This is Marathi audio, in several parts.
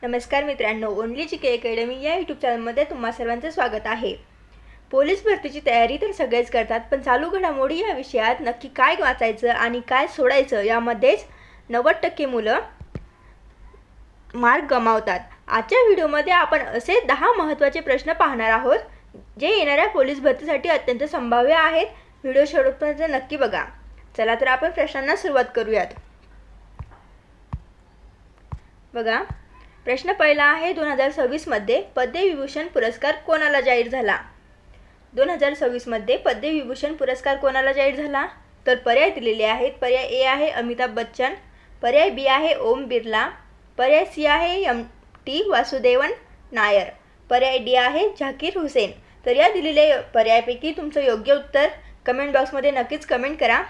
नमस्कार मित्रांनो, ओनली जीके अकॅडमी या यूट्यूब चॅनलमध्ये तुम्हा सर्वांचं स्वागत आहे। पोलीस भरतीची तयारी तर सगळेच करतात, पण चालू घडामोडी या विषयात नक्की काय वाचायचं आणि काय सोडायचं यामध्येच 90% मुलं मार्क गमावतात। आजच्या व्हिडिओमध्ये आपण असे 10 महत्त्वाचे प्रश्न पाहणार आहोत, जे येणाऱ्या पोलीस भरतीसाठी अत्यंत संभाव्य आहेत। व्हिडिओ शेवटपर्यंत नक्की बघा। चला तर आपण प्रश्नांना सुरुवात करूयात। बघा, प्रश्न पहिला आहे 2026 मध्ये पद्मविभूषण पुरस्कार कोणाला जाहीर झाला? 2026 मध्ये पद्मविभूषण पुरस्कार कोणाला जाहीर झाला? तर पर्याय दिलेले आहेत। पर्याय ए आहे अमिताभ बच्चन, पर्याय बी आहे ओम बिर्ला, पर्याय सी आहे एम.टी. वासुदेवन नायर, पर्याय डी आहे झाकीर हुसेन। तर या दिलेल्या पर्यायापैकी तुमचं योग्य उत्तर कमेंट बॉक्समध्ये नक्कीच कमेंट करा।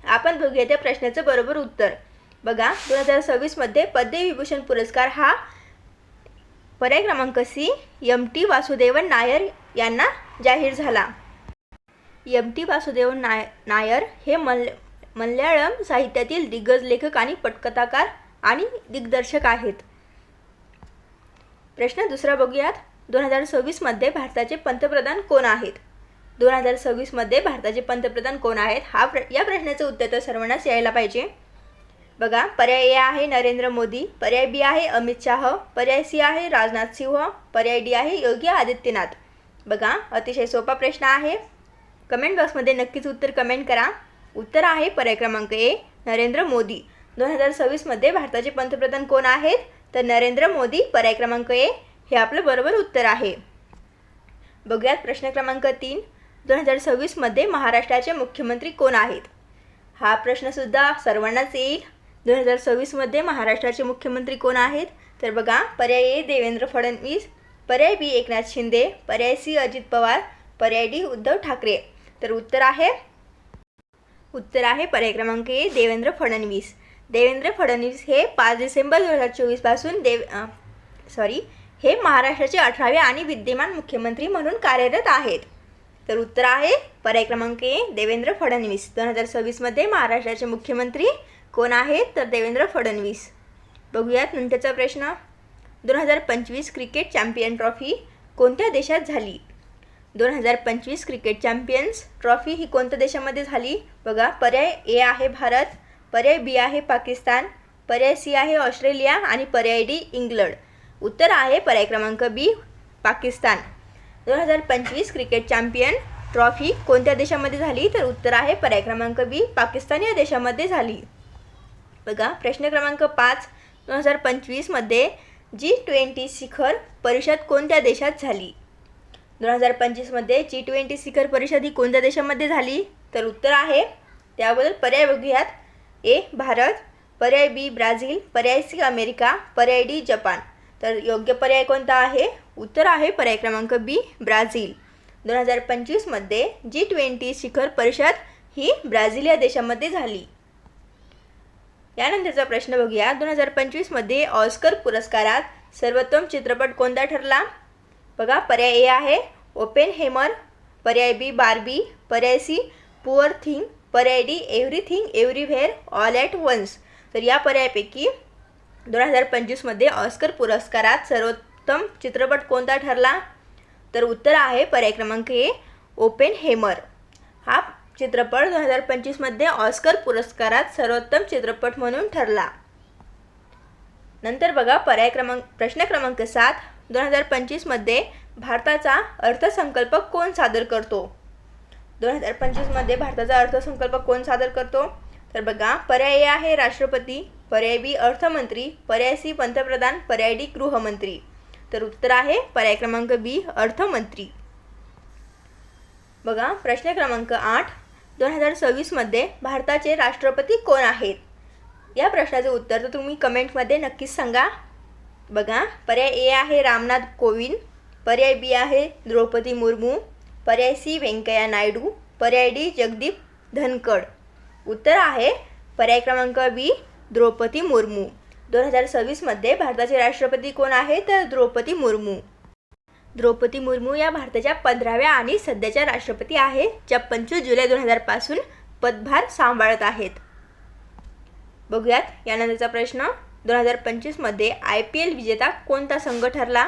आपण बघूया त्या प्रश्नाचं बरोबर उत्तर। बघा, 2026 मध्ये पद्मविभूषण पुरस्कार हा पर्याय क्रमांक सी एम.टी. वासुदेवन नायर यांना जाहीर झाला। एम.टी. वासुदेवन नायर हे मल्याळम साहित्यातील दिग्गज लेखक आणि पटकथाकार आणि दिग्दर्शक आहेत। प्रश्न दुसरा बघूयात। 2026 मध्ये भारताचे पंतप्रधान कोण आहेत? 2026 मध्ये भारताचे पंतप्रधान कोण आहेत या प्रश्नाचं उत्तर तर सर्वांनाच यायला पाहिजे। बघा, पर्याय ए आहे नरेंद्र मोदी, पर्याय बी आहे अमित शाह, पर्याय सी आहे राजनाथ सिंह, पर्याय डी आहे योगी आदित्यनाथ। बघा, अतिशय सोपा प्रश्न आहे। कमेंट बॉक्समध्ये नक्कीच उत्तर कमेंट करा। उत्तर आहे पर्याय क्रमांक ए नरेंद्र मोदी। 2026 मध्ये भारताचे पंतप्रधान कोण आहेत? तर नरेंद्र मोदी। पर्याय क्रमांक ए हे आपलं बरोबर उत्तर आहे। बघूयात प्रश्न क्रमांक 3। 2026 मध्ये महाराष्ट्राचे मुख्यमंत्री कोण आहेत? हा प्रश्नसुद्धा सर्वांनाच येईल। 2026 मध्ये महाराष्ट्राचे मुख्यमंत्री कोण आहेत? तर बघा, पर्याय ए देवेंद्र फडणवीस, पर्याय बी एकनाथ शिंदे, पर्याय सी अजित पवार, पर्याय डी उद्धव ठाकरे। तर उत्तर आहे पर्याय क्रमांक ए देवेंद्र फडणवीस। देवेंद्र फडणवीस हे 5 डिसेंबर 2024 पासून हे महाराष्ट्राचे 18वे आणि विद्यमान मुख्यमंत्री म्हणून कार्यरत आहेत। तर उत्तर आहे पर्याय क्रमांक ए देवेंद्र फडणवीस। 2026 मध्ये महाराष्ट्राचे मुख्यमंत्री कोण आहेत? तर देवेंद्र फडणवीस। बघूयात नंतरचा प्रश्न। 2025 क्रिकेट चॅम्पियन ट्रॉफी कोणत्या देशात झाली? 2025 क्रिकेट चॅम्पियन्स ट्रॉफी ही कोणत्या देशामध्ये झाली? बघा, पर्याय ए आहे भारत, पर्याय बी आहे पाकिस्तान, पर्याय सी आहे ऑस्ट्रेलिया आणि पर्याय डी इंग्लंड। उत्तर आहे पर्याय क्रमांक बी पाकिस्तान। 2025 क्रिकेट चॅम्पियन ट्रॉफी कोणत्या देशामध्ये झाली? तर उत्तर आहे पर्याय क्रमांक बी पाकिस्तान या देशामध्ये झाली। बघा, प्रश्न क्रमांक 5। 2025 मध्ये G20 शिखर परिषद कोणत्या देशात झाली? 2025 मध्ये G20 शिखर परिषद ही कोणत्या देशामध्ये झाली? तर उत्तर आहे, त्याबद्दल पर्याय बघूयात। ए भारत, पर्याय बी ब्राझील, पर्याय सी अमेरिका, पर्याय डी जपान। तर योग्य पर्याय कोणता आहे? उत्तर आहे पर्याय क्रमांक बी ब्राझील। 2025 मध्ये G20 शिखर परिषद ही ब्राझील या देशामध्ये झाली। यानंतरचा प्रश्न बघूया। 2025 मध्ये ऑस्कर पुरस्कारात सर्वोत्तम चित्रपट कोणता ठरला? बघा, पर्याय ए आहे ओपेनहेमर, पर्याय बी बार्बी, पर्याय सी पुअर थिंग, पर्याय D everything everywhere all at once. तर या पर्यायापैकी 2025 मध्ये ऑस्कर पुरस्कारात सर्वोत्तम चित्रपट कोणता ठरला? तर उत्तर आहे पर्याय क्रमांक ए ओपेनहेमर। हा चित्रपट 2025 मध्ये ऑस्कर पुरस्कारात सर्वोत्तम चित्रपट म्हणून ठरला। नंतर बघा, प्रश्न क्रमांक 7। 2025 मध्ये भारताचा अर्थसंकल्प कोण सादर करतो? 2025 मध्ये भारताचा अर्थसंकल्प कोण सादर करतो? तर बघा, पर्याय ए आहे राष्ट्रपती, पर्याय बी अर्थमंत्री, पर्याय सी पंतप्रधान, पर्याय डी गृहमंत्री। तर उत्तर आहे पर्याय क्रमांक बी अर्थमंत्री। बघा, प्रश्न क्रमांक 8। 2026 मध्ये भारताचे राष्ट्रपती कोण आहेत? या प्रश्नाचे उत्तर तर तुम्ही कमेंटमध्ये नक्कीच सांगा। बघा, पर्याय ए आहे रामनाथ कोविंद, पर्याय बी आहे द्रौपदी मुर्मू, पर्याय सी व्यंकय्या नायडू, पर्याय डी जगदीप धनखड। उत्तर आहे पर्याय क्रमांक बी द्रौपदी मुर्मू। 2026 मध्ये भारताचे राष्ट्रपती कोण आहेत? तर द्रौपदी मुर्मू। द्रौपदी मुर्मू या भारताच्या 15व्या आणि सध्याच्या राष्ट्रपती आहेत, ज्या 25 जुलै 2000 पासून पदभार सांभाळत आहेत। बघूयात यानंतरचा प्रश्न। 2025मध्ये IPL विजेता कोणता संघ ठरला?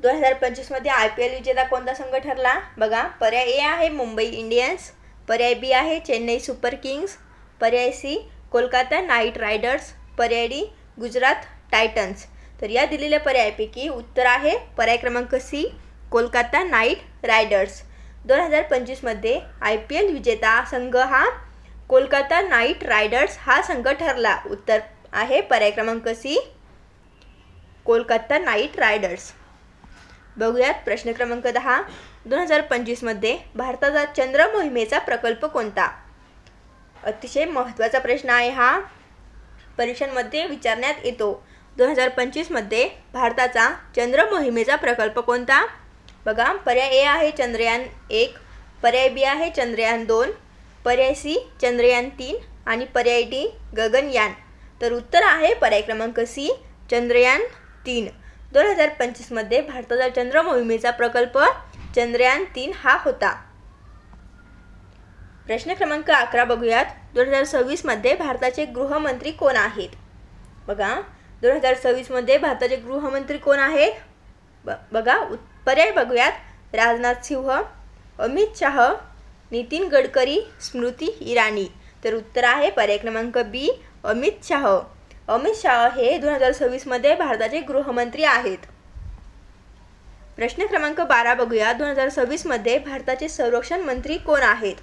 2025मध्ये IPL विजेता कोणता संघ ठरला? बघा, पर्याय ए आहे मुंबई इंडियन्स, पर्याय बी आहे चेन्नई सुपर किंग्स, पर्याय सी कोलकाता नाईट रायडर्स, पर्याय डी गुजरात टायटन्स. तर या दिलेल्या पर्यायापैकी उत्तर आहे पर्याय क्रमांक सी कोलकाता नाईट रायडर्स. 2025मध्ये IPL विजेता संघ हा कोलकाता नाईट रायडर्स हा संघ ठरला. उत्तर आहे पर्याय क्रमांक सी कोलकाता नाईट रायडर्स. बघूयात प्रश्न क्रमांक 10. 2025मध्ये भारताचा चंद्र मोहिमेचा प्रकल्प कोणता? अतिशय महत्त्वाचा प्रश्न आहे हा, परीक्षांमध्ये विचारण्यात येतो. 2025मध्ये भारताचा चंद्र मोहिमेचा प्रकल्प कोणता? बघा, पर्याय ए आहे चंद्रयान 1, पर्याय बी आहे चंद्रयान 2, पर्याय सी चंद्रयान 3 आणि पर्याय डी गगनयान. तर उत्तर आहे पर्याय क्रमांक सी चंद्रयान 3. 2025मध्ये भारताचा चंद्र मोहिमेचा प्रकल्प चंद्रयान 3 हा होता. प्रश्न क्रमांक 11 बघूयात. 2026मध्ये भारताचे गृहमंत्री कोण आहेत? बघा, 2026मध्ये भारताचे गृहमंत्री कोण आहेत? बघा, पर्याय बघूयात. राजनाथ सिंह, अमित शाह, नितीन गडकरी, स्मृती इराणी. तर उत्तर आहे पर्याय क्रमांक बी अमित शाह. अमित शाह हे 2026मध्ये भारताचे गृहमंत्री आहेत. प्रश्न क्रमांक 12 बघूया. 2026मध्ये भारताचे संरक्षण मंत्री कोण आहेत?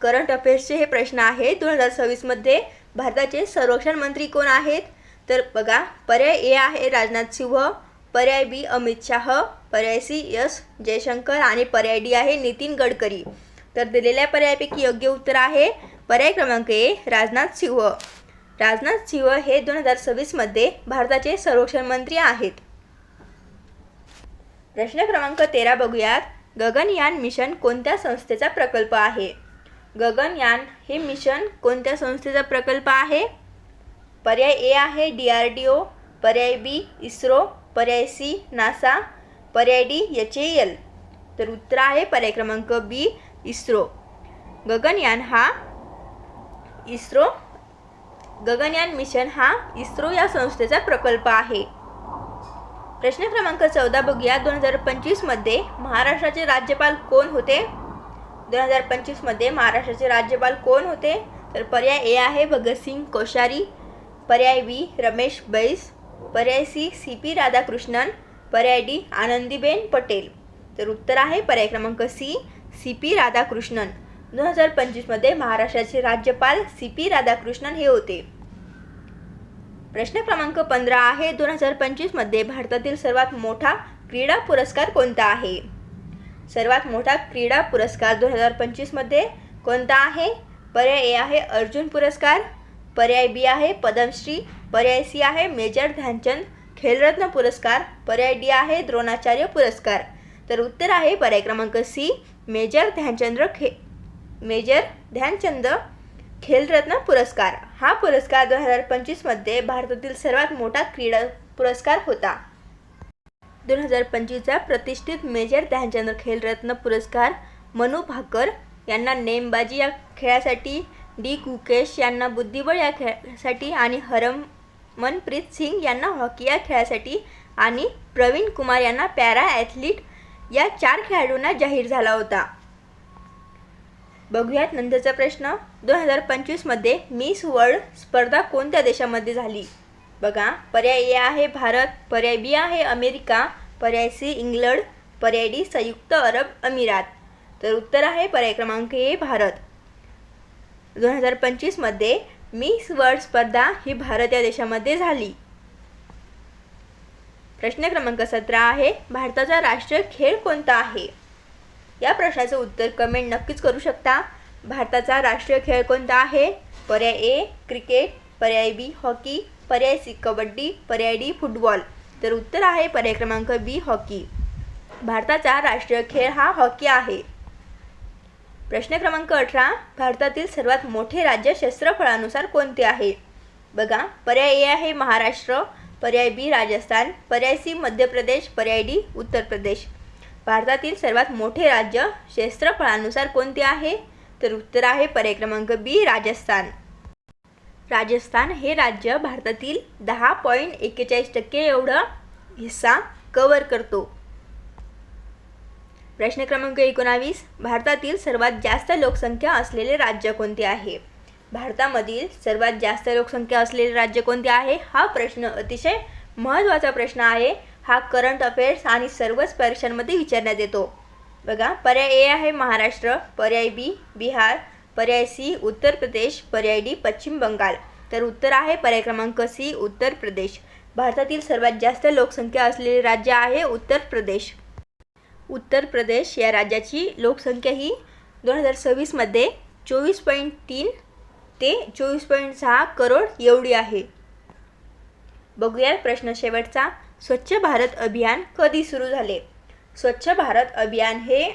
करंट अफेअर्सचे हे प्रश्न आहेत. 2026मध्ये भारताचे संरक्षण मंत्री कोण आहेत? तर बघा, पर्याय ए आहे राजनाथ सिंह, पर्याय बी अमित शाह, पर्याय सी एस जयशंकर आणि पर्याय डी आहे नितीन गडकरी. तर दिलेल्या पर्यायापैकी योग्य उत्तर आहे पर्याय क्रमांक ए राजनाथ सिंह. राजनाथ सिंह हे 2026मध्ये भारताचे संरक्षण मंत्री आहेत. प्रश्न क्रमांक 13 बघूयात. गगनयान मिशन कोणत्या संस्थेचा प्रकल्प आहे? गगनयान हे मिशन कोणत्या संस्थेचा प्रकल्प आहे? पर्याय ए आहे DRDO, पर्याय बी इस्रो, पर्याय सी नासा, पर्याय डी HAL. तर उत्तर आहे पर्याय क्रमांक बी इस्रो. गगनयान मिशन हा इस्रो या संस्थेचा प्रकल्प आहे. प्रश्न क्रमांक 14 बघूया. 2025मध्ये महाराष्ट्राचे राज्यपाल कोण होते? 2025मध्ये महाराष्ट्राचे राज्यपाल कोण होते? तर पर्याय ए आहे भगतसिंग कोश्यारी, पर्याय बी रमेश बैस, पर्याय सी CP राधाकृष्णन, पर्याय डी आनंदीबेन पटेल. तर उत्तर आहे पर्याय क्रमांक सी CP राधाकृष्णन. 2025मध्ये महाराष्ट्राचे राज्यपाल CP राधाकृष्णन हे होते. प्रश्न क्रमांक 15 आहे. 2025मध्ये भारतातील सर्वात मोठा क्रीडा पुरस्कार कोणता आहे? सर्वात मोठा क्रीडा पुरस्कार 2025मध्ये कोणता आहे? पर्याय ए आहे अर्जुन पुरस्कार, पर्याय बी आहे पद्मश्री, पर्याय सी आहे मेजर ध्यानचंद खेलरत्न पुरस्कार, पर्याय डी आहे द्रोणाचार्य पुरस्कार. तर उत्तर आहे पर्याय क्रमांक सी मेजर ध्यानचंद खेलरत्न पुरस्कार. हा पुरस्कार 2025मध्ये भारतातील सर्वात मोठा क्रीडा पुरस्कार होता. 2025चा प्रतिष्ठित मेजर ध्यानचंद खेलरत्न पुरस्कार मनू भाकर यांना नेमबाजी या खेळासाठी, डी गुकेश यांना बुद्धिबळ या खेळासाठी आणि हरमनप्रीत सिंग यांना हॉकी या खेळासाठी आणि प्रवीण कुमार यांना पॅरा ॲथलीट या 4 खेळाडूंना जाहीर झाला होता. बघूयात नंतरचा प्रश्न. 2025मध्ये मिस वर्ल्ड स्पर्धा कोणत्या देशामध्ये झाली? बघा, पर्याय ए आहे भारत, पर्याय बी आहे अमेरिका, पर्याय सी इंग्लंड, पर्याय डी संयुक्त अरब अमिरात. तर उत्तर आहे पर्याय क्रमांक ए भारत. 2025मध्ये मिस वर्ल्ड स्पर्धा ही भारत या देशामध्ये झाली. प्रश्न क्रमांक 17 आहे. भारताचा राष्ट्रीय खेळ कोणता आहे? या प्रश्नाचं उत्तर कमेंट नक्कीच करू शकता. भारताचा राष्ट्रीय खेळ कोणता आहे? पर्याय ए क्रिकेट, पर्याय बी हॉकी, पर्याय सी कबड्डी, पर्याय डी फुटबॉल. तर उत्तर आहे पर्याय क्रमांक बी हॉकी. भारताचा राष्ट्रीय खेळ हा हॉकी आहे. प्रश्न क्रमांक 18. भारतातील सर्वात मोठे राज्य क्षेत्रफळानुसार कोणते आहे? बघा, पर्याय ए आहे महाराष्ट्र, पर्याय बी राजस्थान, पर्याय सी मध्य प्रदेश, पर्याय डी उत्तर प्रदेश. भारतातील सर्वात मोठे राज्य क्षेत्रफळानुसार कोणते आहे? तर उत्तर आहे पर्याय क्रमांक बी राजस्थान. राजस्थान हे राज्य भारतातील 10.41% एवढा हिस्सा कव्हर करतो. प्रश्न क्रमांक 19, भारतातील सर्वात जास्त लोकसंख्या असलेले राज्य कोणते आहे? भारतामधील सर्वात जास्त लोकसंख्या असलेले राज्य कोणते आहे? हा प्रश्न अतिशय महत्त्वाचा प्रश्न आहे. हा करंट अफेअर्स आणि सर्वच परीक्षांमध्ये विचारण्यात येतो. बघा, पर्याय ए आहे महाराष्ट्र, पर्याय बी बिहार, पर्याय सी उत्तर प्रदेश, पर्याय डी पश्चिम बंगाल. तर उत्तर आहे पर्याय क्रमांक सी उत्तर प्रदेश. भारतातील सर्वात जास्त लोकसंख्या असलेले राज्य आहे उत्तर प्रदेश. उत्तर प्रदेश या राज्याची लोकसंख्या ही 2026मध्ये 24.3 ते 24.6 करोड एवढी आहे. बघूया प्रश्न शेवटचा. स्वच्छ भारत अभियान कधी सुरू झाले? स्वच्छ भारत अभियान हे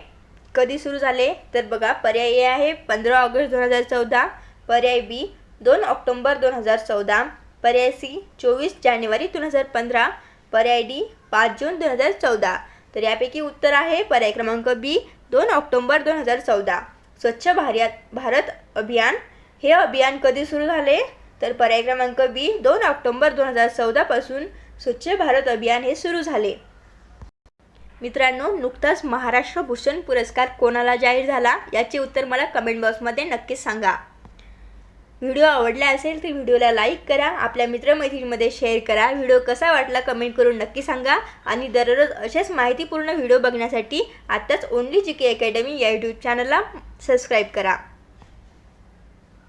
कधी सुरू झाले? तर बघा, पर्याय ए आहे 15 ऑगस्ट 2014, पर्याय बी 2 ऑक्टोबर 2014, पर्याय सी 24 जानेवारी 2015, पर्याय डी 5 जून 2014. तर यापैकी उत्तर आहे पर्याय क्रमांक बी 2 ऑक्टोबर 2014. स्वच्छ भारत अभियान हे अभियान कधी सुरू झाले? तर पर्याय क्रमांक बी 2 ऑक्टोबर 2014 पासून स्वच्छ भारत अभियान हे सुरू झाले. मित्रांनो, नुकताच महाराष्ट्र भूषण पुरस्कार कोणाला जाहीर झाला याचे उत्तर मला कमेंट बॉक्समध्ये नक्कीच सांगा. व्हिडिओ आवडला असेल तर व्हिडिओला लाईक करा, आपल्या मित्रमैत्रिणींमध्ये शेअर करा. व्हिडिओ कसा वाटला कमेंट करून नक्की सांगा. आणि दररोज असेच माहितीपूर्ण व्हिडिओ बघण्यासाठी आत्ताच ओन्ली जी के अकॅडमी या यूट्यूब चॅनलला सबस्क्राईब करा.